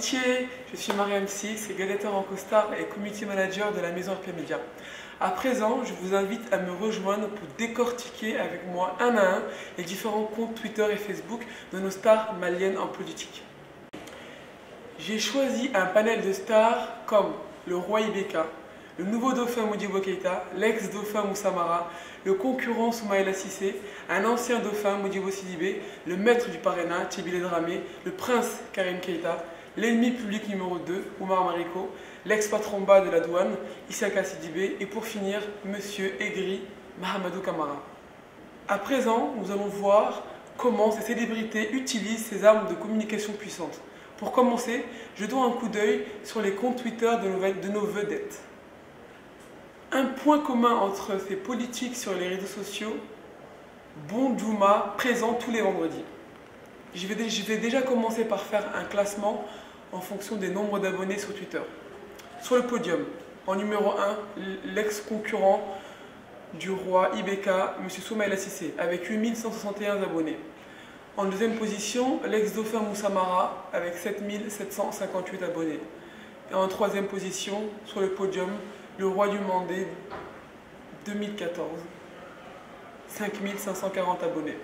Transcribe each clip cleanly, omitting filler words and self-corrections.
amitié, je suis Mariam Six, réalisateur en costard et community manager de la maison RP Media. À présent, je vous invite à me rejoindre pour décortiquer avec moi un à un les différents comptes Twitter et Facebook de nos stars maliennes en politique. J'ai choisi un panel de stars comme le roi Ibeka, le nouveau dauphin Modibo Keïta, l'ex-dauphin Moussa Mara, le concurrent Soumaïla Cissé, un ancien dauphin Modibo Sidibé, le maître du parrainage Tchébile Dramé, le prince Karim Keïta, l'ennemi public numéro 2 Oumar Mariko, l'ex-patron bas de la douane Issaka Sidibé et pour finir Monsieur Aigri Mahamadou Kamara. À présent, nous allons voir comment ces célébrités utilisent ces armes de communication puissantes. Pour commencer, je donne un coup d'œil sur les comptes Twitter de nos vedettes. Un point commun entre ces politiques sur les réseaux sociaux, Bon Djouma présent tous les vendredis. Je vais déjà commencer par faire un classement en fonction des nombres d'abonnés sur Twitter. Sur le podium, en numéro 1, l'ex-concurrent du roi Ibeka, M. Soumaïla Cissé, avec 8161 abonnés. En deuxième position, l'ex-dauphin Moussa Mara, avec 7758 abonnés. Et en troisième position, sur le podium, le roi du Mandé 2014, 5540 abonnés.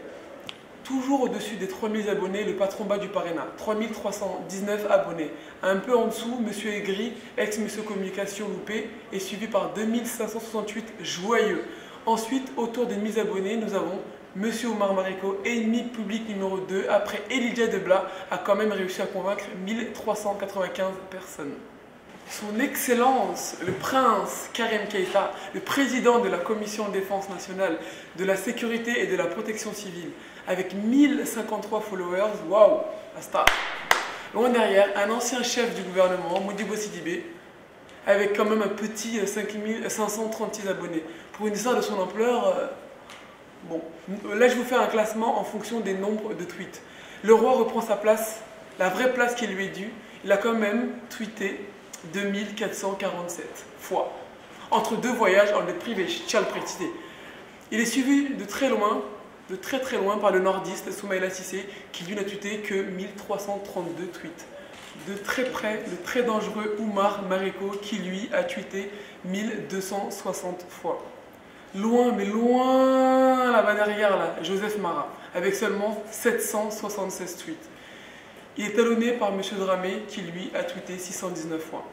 Toujours au-dessus des 3000 abonnés, le patron bas du parrainage, 3319 abonnés. Un peu en dessous, Monsieur Aigri, ex-Monsieur Communication loupé, est suivi par 2568 joyeux. Ensuite, autour des 1000 abonnés, nous avons Monsieur Oumar Mariko, ennemi public numéro 2, après Elijah Debla, a quand même réussi à convaincre 1395 personnes. Son Excellence, le prince Karim Keïta, le président de la Commission de défense nationale, de la sécurité et de la protection civile, avec 1053 followers, waouh, la star. Loin derrière, un ancien chef du gouvernement, Modibo Sidibé, avec quand même un petit 5536 abonnés. Pour une histoire de son ampleur, bon, là je vous fais un classement en fonction des nombres de tweets. Le roi reprend sa place, la vraie place qui lui est due. Il a quand même tweeté 2447 fois, entre deux voyages en dette privée, je tiens à le préciser. Il est suivi de très loin par le nordiste Soumaïla Cissé, qui lui n'a tweeté que 1332 tweets. De très près, le très dangereux Oumar Mariko, qui lui a tweeté 1260 fois. Loin, mais loin là-bas derrière, là, Joseph Mara, avec seulement 776 tweets. Il est talonné par M. Dramé, qui lui a tweeté 619 fois.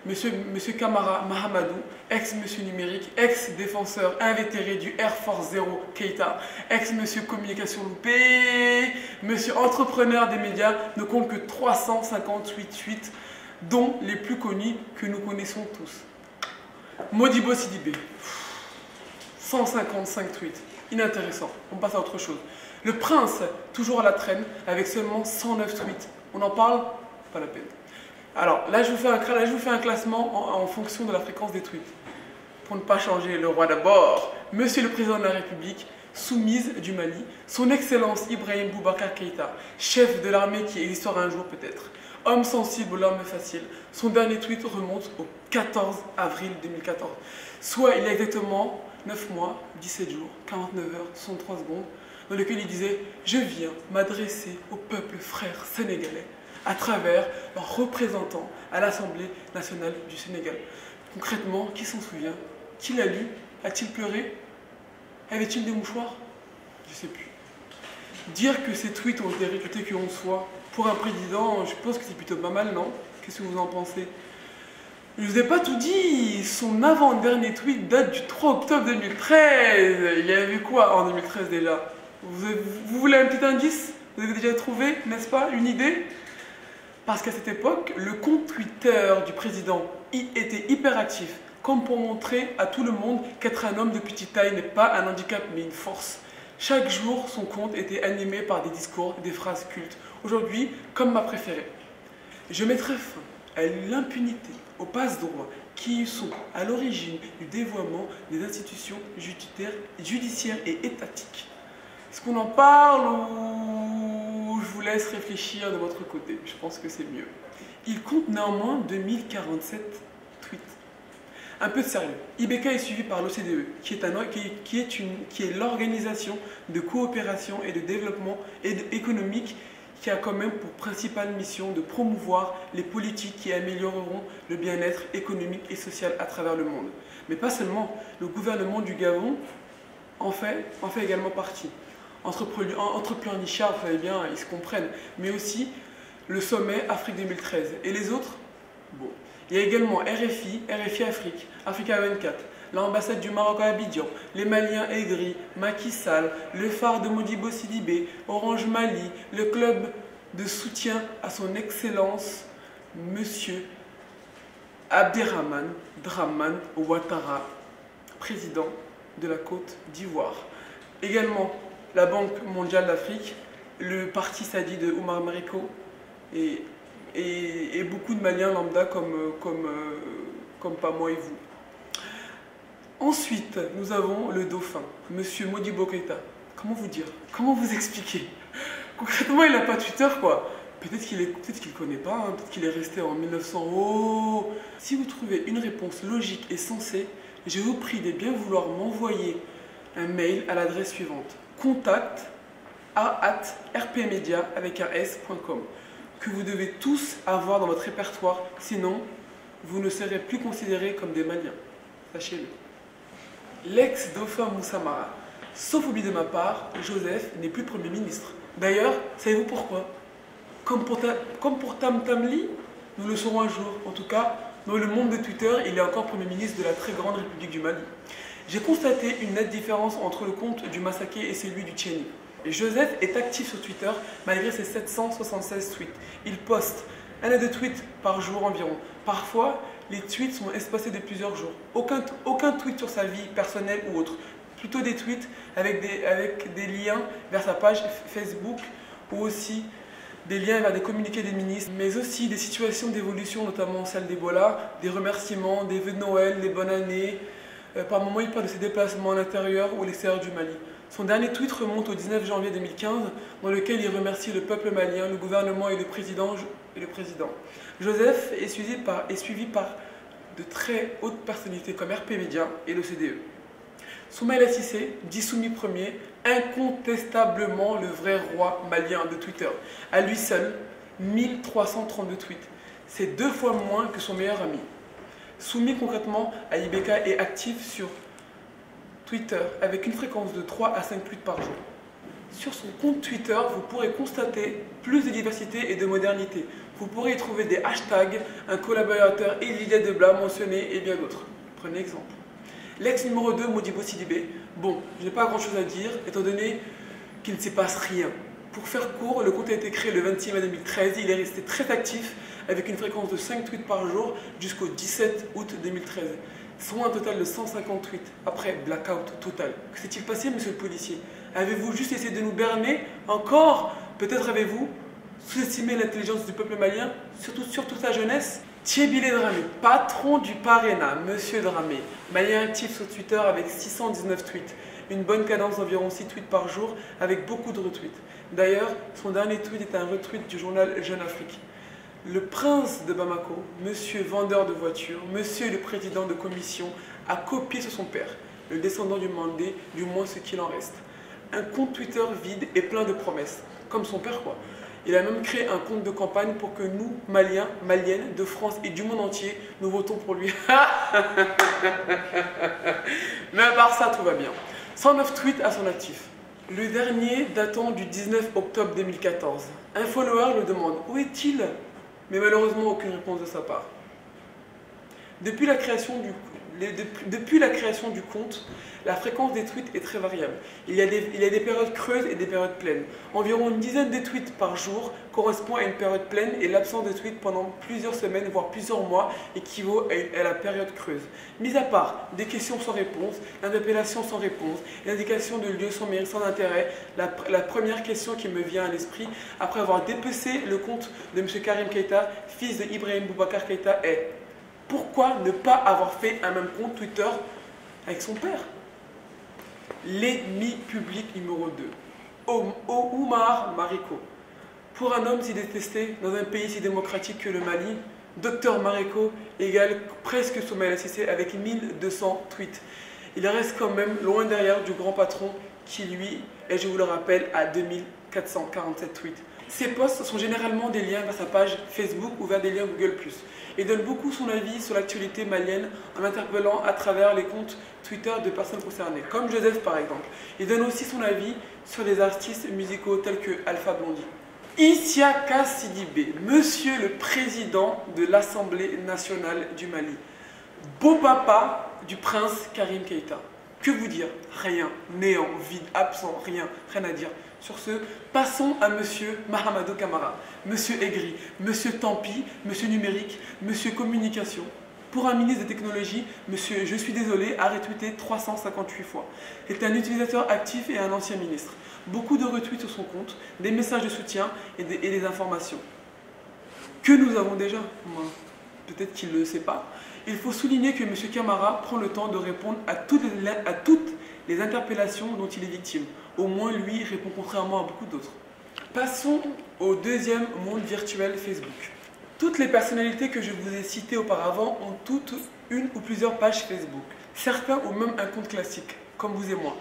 Monsieur Kamara Mahamadou, ex-Monsieur Numérique, ex-défenseur invétéré du Air Force Zero Keïta, ex-Monsieur Communication loupé, Monsieur Entrepreneur des médias, ne compte que 358 tweets, dont les plus connus que nous connaissons tous. Modibo Sidibé, 155 tweets, inintéressant, on passe à autre chose. Le prince, toujours à la traîne, avec seulement 109 tweets. On en parle? Pas la peine. Alors, là, je vous fais un classement en fonction de la fréquence des tweets. Pour ne pas changer, le roi d'abord, Monsieur le Président de la République, soumise du Mali, son Excellence Ibrahim Boubacar Keïta, chef de l'armée qui existera un jour peut-être, homme sensible aux larmes faciles. Son dernier tweet remonte au 14 avril 2014, soit il y a exactement 9 mois, 17 jours, 49 heures, 63 secondes, dans lequel il disait « Je viens m'adresser au peuple frère sénégalais à travers leurs représentants à l'Assemblée nationale du Sénégal. » Concrètement, qui s'en souvient? Qui l'a lu? A-t-il pleuré? Avait-il des mouchoirs? Je ne sais plus. Dire que ces tweets ont été réputés que l'on soit, pour un président, je pense que c'est plutôt pas mal, non? Qu'est-ce que vous en pensez? Je ne vous ai pas tout dit, son avant-dernier tweet date du 3 octobre 2013. Il y avait quoi en 2013 déjà? Vous voulez un petit indice? Vous avez déjà trouvé, n'est-ce pas, une idée? Parce qu'à cette époque, le compte Twitter du président était hyperactif, comme pour montrer à tout le monde qu'être un homme de petite taille n'est pas un handicap mais une force. Chaque jour, son compte était animé par des discours, des phrases cultes. Aujourd'hui, comme ma préférée. Je mettrai fin à l'impunité, aux passe-droits qui sont à l'origine du dévoiement des institutions judiciaires et étatiques. Est-ce qu'on en parle ou je vous laisse réfléchir de votre côté? Je pense que c'est mieux. Il compte néanmoins 2047 tweets. Un peu de sérieux. Ibeka est suivi par l'OCDE, qui est l'organisation de coopération et de développement économique qui a quand même pour principale mission de promouvoir les politiques qui amélioreront le bien-être économique et social à travers le monde. Mais pas seulement, le gouvernement du Gabon en fait également partie. Entre plans Nichard, vous savez bien, ils se comprennent, mais aussi le sommet Afrique 2013. Et les autres, bon. Il y a également RFI Afrique, Africa 24, l'ambassade du Maroc à Abidjan, les Maliens aigris, Macky Sall, le phare de Modibo Sidibé, Orange Mali, le club de soutien à son excellence, Monsieur Abderrahmane Dramane Ouattara, président de la Côte d'Ivoire. Également la Banque mondiale d'Afrique, le parti Sadi de Oumar Mariko et beaucoup de Maliens lambda comme pas moi et vous. Ensuite, nous avons le dauphin, Monsieur Modibo Keïta. Comment vous dire? Comment vous expliquer? Concrètement, il n'a pas Twitter, quoi. Peut-être qu'il ne connaît pas, hein. Peut-être qu'il est resté en 1900. Oh. Si vous trouvez une réponse logique et sensée, je vous prie de bien vouloir m'envoyer un mail à l'adresse suivante: contact@rpmedia avec un s.com, que vous devez tous avoir dans votre répertoire, sinon vous ne serez plus considérés comme des Maliens. Sachez-le. L'ex-dauphin Moussa Mara. Sauf oubli de ma part, Joseph n'est plus Premier ministre. D'ailleurs, savez-vous pourquoi? Comme pour Tam Tam Lee, nous le saurons un jour. En tout cas, dans le monde de Twitter, il est encore Premier ministre de la très grande République du Mali. J'ai constaté une nette différence entre le compte du Massaké et celui du Tchéni. Joseph est actif sur Twitter malgré ses 776 tweets. Il poste un à deux tweets par jour environ. Parfois, les tweets sont espacés de plusieurs jours. Aucun tweet sur sa vie personnelle ou autre. Plutôt des tweets avec des liens vers sa page Facebook ou aussi des liens vers des communiqués des ministres, mais aussi des situations d'évolution, notamment celle d'Ebola, des remerciements, des vœux de Noël, des bonnes années. Par moments, il parle de ses déplacements à l'intérieur ou à l'extérieur du Mali. Son dernier tweet remonte au 19 janvier 2015, dans lequel il remercie le peuple malien, le gouvernement et le président. Joseph est suivi par de très hautes personnalités comme RP Media et l'OCDE. Soumaïla Cissé, dit Soumi Ier, incontestablement le vrai roi malien de Twitter. À lui seul, 1332 tweets. C'est 2 fois moins que son meilleur ami. Soumi, concrètement, à Ibeka, est actif sur Twitter avec une fréquence de 3 à 5 tweets par jour. Sur son compte Twitter, vous pourrez constater plus de diversité et de modernité. Vous pourrez y trouver des hashtags, un collaborateur Elia Debla mentionné et bien d'autres. Prenez exemple. L'ex numéro 2, Modibo Sidibé. Bon, je n'ai pas grand chose à dire, étant donné qu'il ne se passe rien. Pour faire court, le compte a été créé le 26 mai 2013. Il est resté très actif avec une fréquence de 5 tweets par jour jusqu'au 17 août 2013. Soit un total de 150 tweets. Après, blackout total. Que s'est-il passé, monsieur le policier? Avez-vous juste essayé de nous berner? Encore? Peut-être avez-vous sous-estimé l'intelligence du peuple malien, surtout sa jeunesse? Thiébile Dramé, patron du Parena, monsieur Dramé, malien actif sur Twitter avec 619 tweets, une bonne cadence d'environ 6 tweets par jour avec beaucoup de retweets. D'ailleurs, son dernier tweet est un retweet du journal Jeune Afrique. Le prince de Bamako, monsieur vendeur de voitures, monsieur le président de commission, a copié sur son père, le descendant du Mandé, du moins ce qu'il en reste. Un compte Twitter vide et plein de promesses, comme son père quoi. Il a même créé un compte de campagne pour que nous, Maliens, Maliennes, de France et du monde entier, nous votons pour lui. Mais à part ça, tout va bien. 109 tweets à son actif. Le dernier datant du 19 octobre 2014. Un follower le demande « Où est-il ?» Mais malheureusement, aucune réponse de sa part. Depuis la création du compte, la fréquence des tweets est très variable. Il y a des périodes creuses et des périodes pleines. Environ une dizaine de tweets par jour correspond à une période pleine et l'absence de tweets pendant plusieurs semaines, voire plusieurs mois, équivaut à la période creuse. Mis à part des questions sans réponse, l'interpellation sans réponse, l'indication de lieu sans mérite, sans intérêt, la première question qui me vient à l'esprit, après avoir dépecé le compte de M. Karim Keïta, fils de Ibrahim Boubacar Keïta, est: pourquoi ne pas avoir fait un même compte Twitter avec son père? L'ennemi public numéro 2, Oumar Mariko. Pour un homme si détesté dans un pays si démocratique que le Mali, Dr Mariko égale presque Soumaïla Cissé avec 1200 tweets. Il reste quand même loin derrière du grand patron qui lui est, je vous le rappelle, à 2447 tweets. Ses posts sont généralement des liens vers sa page Facebook ou vers des liens Google+. Il donne beaucoup son avis sur l'actualité malienne en interpellant à travers les comptes Twitter de personnes concernées, comme Joseph par exemple. Il donne aussi son avis sur des artistes musicaux tels que Alpha Blondy. Isiaka Sidibé, monsieur le président de l'Assemblée nationale du Mali, beau papa du prince Karim Keïta. Que vous dire? Rien, néant, vide, absent, rien à dire. Sur ce, passons à monsieur Mahamadou Camara, monsieur Aigri, monsieur Tampi, monsieur Numérique, monsieur Communication. Pour un ministre de technologie, monsieur Je suis désolé a retweeté 358 fois. C'est un utilisateur actif et un ancien ministre. Beaucoup de retweets sur son compte, des messages de soutien et des informations. Que nous avons déjà, peut-être qu'il ne le sait pas. Il faut souligner que M. Camara prend le temps de répondre à toutes les interpellations dont il est victime. Au moins, lui répond contrairement à beaucoup d'autres. Passons au deuxième monde virtuel Facebook. Toutes les personnalités que je vous ai citées auparavant ont toutes une ou plusieurs pages Facebook. Certains ont même un compte classique, comme vous et moi.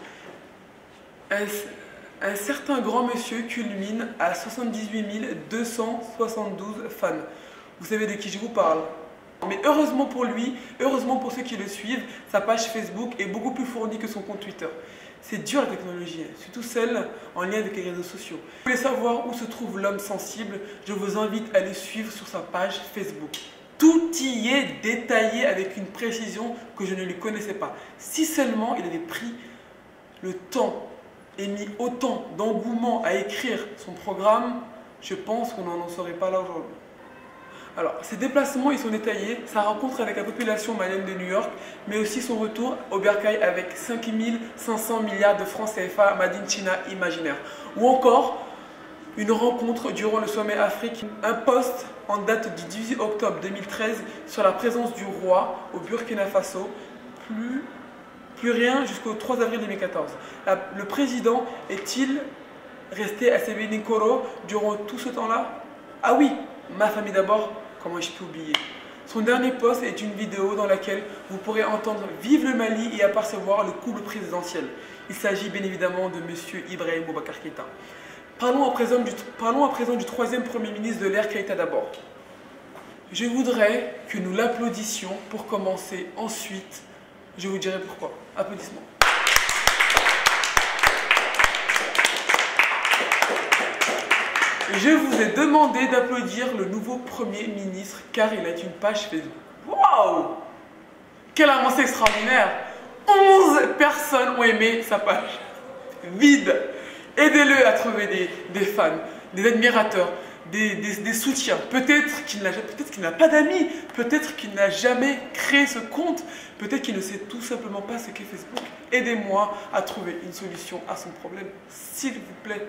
Un certain grand monsieur culmine à 78 272 fans. Vous savez de qui je vous parle? Mais heureusement pour lui, heureusement pour ceux qui le suivent, sa page Facebook est beaucoup plus fournie que son compte Twitter. C'est dur la technologie, surtout celle en lien avec les réseaux sociaux. Si vous voulez savoir où se trouve l'homme sensible, je vous invite à le suivre sur sa page Facebook. Tout y est détaillé avec une précision que je ne lui connaissais pas. Si seulement il avait pris le temps et mis autant d'engouement à écrire son programme, je pense qu'on n'en serait pas là aujourd'hui. Alors, ses déplacements, ils sont détaillés, sa rencontre avec la population malienne de New York, mais aussi son retour au bercail avec 5500 milliards de francs CFA Made in China imaginaire. Ou encore, une rencontre durant le sommet Afrique, un post en date du 18 octobre 2013 sur la présence du roi au Burkina Faso, plus rien jusqu'au 3 avril 2014. Le président est-il resté à Sébenikoro durant tout ce temps-là? Ah oui, ma famille d'abord. Comment je peux oublier? Son dernier post est une vidéo dans laquelle vous pourrez entendre Vive le Mali et apercevoir le couple présidentiel. Il s'agit bien évidemment de M. Ibrahim Boubacar Keïta. Parlons à présent du troisième Premier ministre de l'ère Keïta d'abord. Je voudrais que nous l'applaudissions pour commencer. Ensuite, je vous dirai pourquoi. Applaudissements. Je vous ai demandé d'applaudir le nouveau Premier ministre car il a une page Facebook. Waouh! Quelle avancée extraordinaire! 11 personnes ont aimé sa page. Vide. Aidez-le à trouver des fans, des admirateurs, des soutiens. Peut-être qu'il n'a pas d'amis, peut-être qu'il n'a jamais créé ce compte, peut-être qu'il ne sait tout simplement pas ce qu'est Facebook. Aidez-moi à trouver une solution à son problème, s'il vous plaît.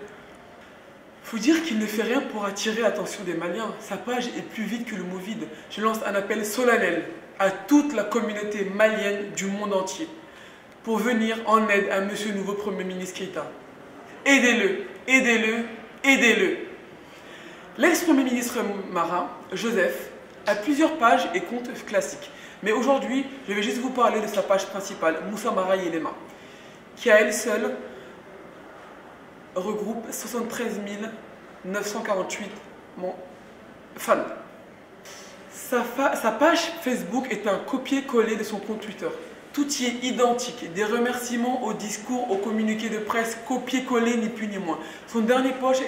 Faut dire qu'il ne fait rien pour attirer l'attention des Maliens. Sa page est plus vide que le mot vide. Je lance un appel solennel à toute la communauté malienne du monde entier pour venir en aide à monsieur le nouveau Premier ministre Keïta. Aidez-le, aidez-le, aidez-le. L'ex-premier ministre marin, Joseph, a plusieurs pages et comptes classiques. Mais aujourd'hui, je vais juste vous parler de sa page principale, Moussa Mara Yelema, qui à elle seule regroupe 73 948 fans. Sa page Facebook est un copier-coller de son compte Twitter. Tout y est identique, des remerciements au discours, au communiqué de presse, copier-coller ni plus ni moins. Son dernier post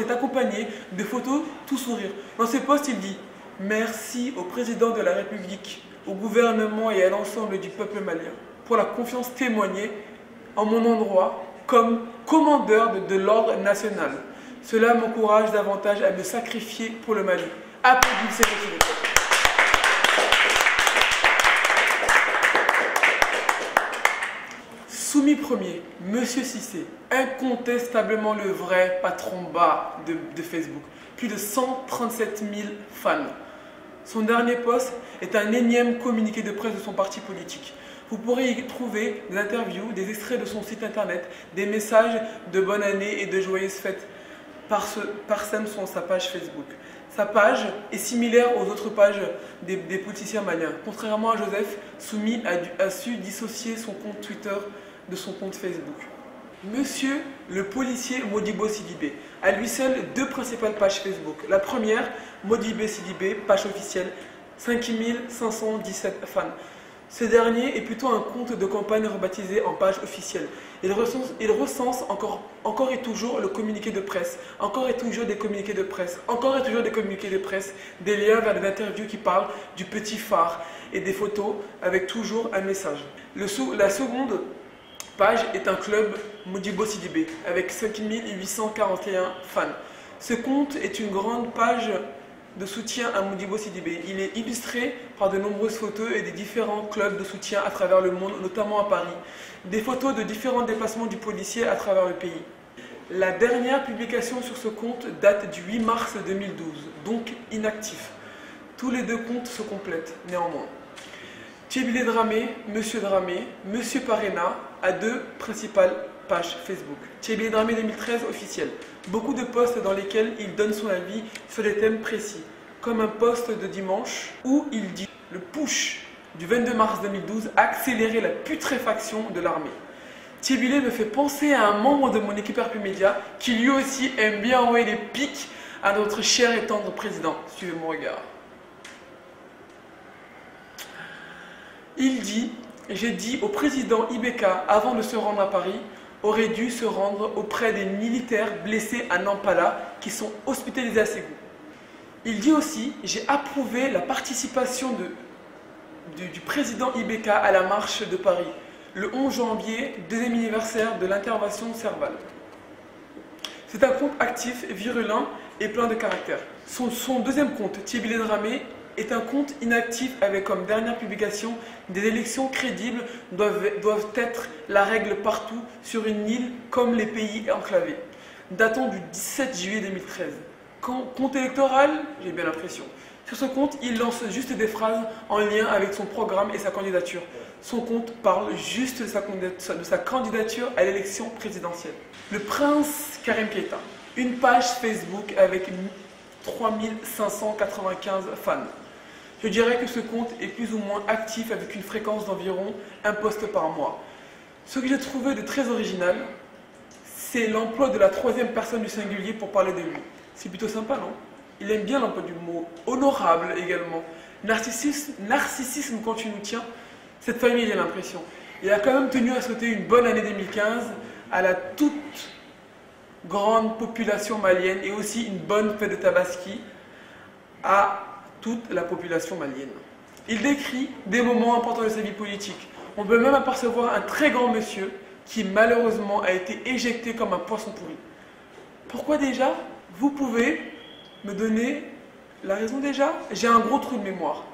est accompagné de photos tout sourire. Dans ce post, il dit « Merci au président de la République, au gouvernement et à l'ensemble du peuple malien pour la confiance témoignée en mon endroit comme commandeur de l'ordre national. Cela m'encourage davantage à me sacrifier pour le Mali. » Applaudissez le peuple. Soumis premier, Monsieur Cissé, incontestablement le vrai patron bas de Facebook. Plus de 137 000 fans. Son dernier post est un énième communiqué de presse de son parti politique. Vous pourrez y trouver des interviews, des extraits de son site internet, des messages de bonne année et de joyeuses fêtes parsèment sur sa page Facebook. Sa page est similaire aux autres pages des politiciens maliens. Contrairement à Joseph, Soumis a su dissocier son compte Twitter de son compte Facebook. Monsieur le policier Modibo Sidibé. À lui seul, deux principales pages Facebook. La première, Modibo Sidibé, page officielle, 5517 fans. Ce dernier est plutôt un compte de campagne rebaptisé en page officielle. Il recense encore et toujours le communiqué de presse, encore et toujours des communiqués de presse, encore et toujours des communiqués de presse, des liens vers des interviews qui parlent du petit phare et des photos avec toujours un message. La seconde page est un club Modibo Sidibé avec 5841 fans. Ce compte est une grande page de soutien à Modibo Sidibé. Il est illustré par de nombreuses photos et des différents clubs de soutien à travers le monde, notamment à Paris. Des photos de différents déplacements du policier à travers le pays. La dernière publication sur ce compte date du 8 mars 2012, donc inactif. Tous les deux comptes se complètent néanmoins. Thierry Dramé, Monsieur Parena a deux principales pages Facebook. Thierry Dramé 2013 officiel. Beaucoup de posts dans lesquels il donne son avis sur des thèmes précis, comme un post de dimanche où il dit « Le push du 22 mars 2012 a accéléré la putréfaction de l'armée ». Thierry me fait penser à un membre de mon équipe RP Média qui lui aussi aime bien envoyer des pics à notre cher et tendre président. Suivez mon regard. Il dit « J'ai dit au président Ibeka avant de se rendre à Paris aurait dû se rendre auprès des militaires blessés à Nampala qui sont hospitalisés à Ségou. » Il dit aussi « J'ai approuvé la participation du président Ibeka à la marche de Paris, le 11 janvier, deuxième anniversaire de l'intervention Serval. » C'est un compte actif, virulent et plein de caractère. Son deuxième compte, Thierry Dramé, est un compte inactif avec comme dernière publication « Des élections crédibles doivent être la règle partout sur une île comme les pays enclavés », datant du 17 juillet 2013. Compte électoral, j'ai bien l'impression. Sur ce compte, il lance juste des phrases en lien avec son programme et sa candidature. Son compte parle juste de sa candidature à l'élection présidentielle. Le prince Karim Keita, une page Facebook avec 3595 fans. Je dirais que ce compte est plus ou moins actif avec une fréquence d'environ un post par mois. Ce que j'ai trouvé de très original, c'est l'emploi de la troisième personne du singulier pour parler de lui. C'est plutôt sympa, non? Il aime bien l'emploi du mot. Honorable également. Narcissisme quand tu nous tiens. Cette famille, j'ai l'impression. Il a quand même tenu à souhaiter une bonne année 2015 à la toute grande population malienne et aussi une bonne fête de Tabaski à toute la population malienne. Il décrit des moments importants de sa vie politique. On peut même apercevoir un très grand monsieur qui malheureusement a été éjecté comme un poisson pourri. Pourquoi déjà? Vous pouvez me donner la raison déjà? J'ai un gros trou de mémoire.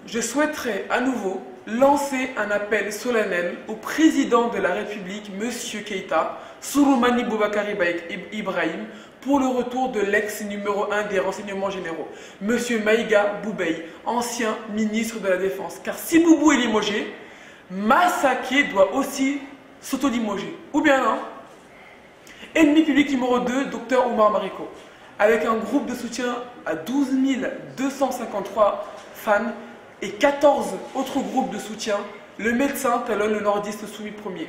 Je souhaiterais à nouveau lancer un appel solennel au président de la République, M. Keita, Souroumani Boubacar Ibrahim, pour le retour de l'ex numéro 1 des renseignements généraux, M. Maïga Boubey, ancien ministre de la Défense. Car si Boubou est limogé, Massaké doit aussi s'auto-limoger. Ou bien non? Ennemi public numéro 2, Dr Omar Mariko. Avec un groupe de soutien à 12 253 fans et 14 autres groupes de soutien, le médecin talonne le nordiste soumis premier.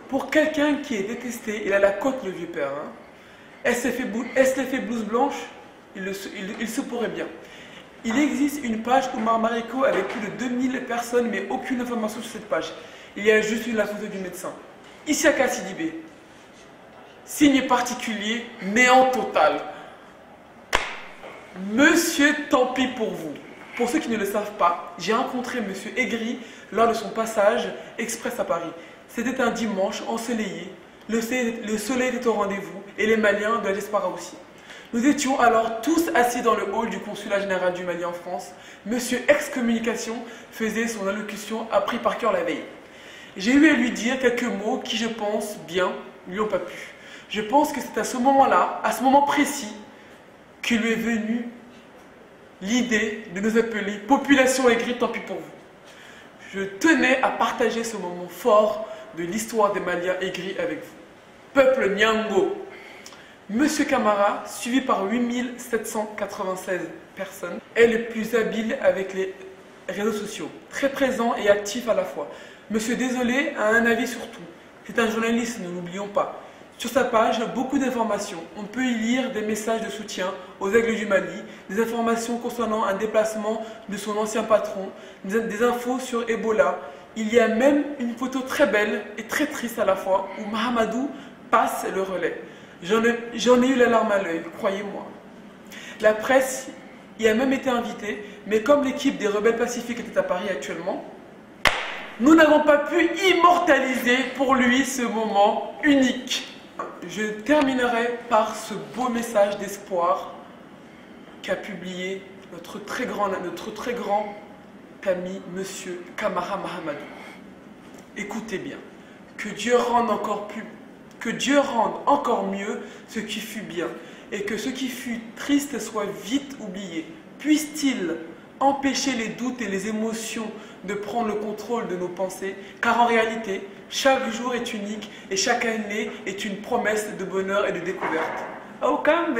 Pour quelqu'un qui est détesté, il a la cote, le vieux père. Hein. Est-ce l'effet blouse blanche? Il se pourrait bien. Il existe une page Omar Mariko avec plus de 2000 personnes, mais aucune information sur cette page. Il y a juste la photo du médecin. Isiaka Sidibé. Signe particulier, néant total. Monsieur, tant pis pour vous. Pour ceux qui ne le savent pas, j'ai rencontré Monsieur Aigri lors de son passage express à Paris. C'était un dimanche ensoleillé, le soleil était au rendez-vous et les Maliens de la diaspora aussi. Nous étions alors tous assis dans le hall du consulat général du Mali en France. Monsieur Excommunication faisait son allocution appris par cœur la veille. J'ai eu à lui dire quelques mots qui, je pense, bien, ne lui ont pas plu. Je pense que c'est à ce moment-là, à ce moment précis, que lui est venue l'idée de nous appeler Population Aigrie, tant pis pour vous. Je tenais à partager ce moment fort de l'histoire des Maliens aigris avec vous. Peuple Nyango. Monsieur Camara, suivi par 8796 personnes, est le plus habile avec les réseaux sociaux, très présent et actif à la fois. Monsieur Désolé a un avis sur tout. C'est un journaliste, ne l'oublions pas. Sur sa page, beaucoup d'informations. On peut y lire des messages de soutien aux Aigles du Mali, des informations concernant un déplacement de son ancien patron, des infos sur Ebola. Il y a même une photo très belle et très triste à la fois où Mahamadou passe le relais. J'en ai eu la larme à l'œil, croyez-moi. La presse y a même été invitée, mais comme l'équipe des Rebelles Pacifiques était à Paris actuellement, nous n'avons pas pu immortaliser pour lui ce moment unique. Je terminerai par ce beau message d'espoir qu'a publié notre très grand ami, Monsieur Camara Mahamadou. Écoutez bien, que Dieu rende encore mieux ce qui fut bien, et que ce qui fut triste soit vite oublié. Puisse-t-il empêcher les doutes et les émotions de prendre le contrôle de nos pensées, car en réalité, chaque jour est unique et chaque année est une promesse de bonheur et de découverte. Aucun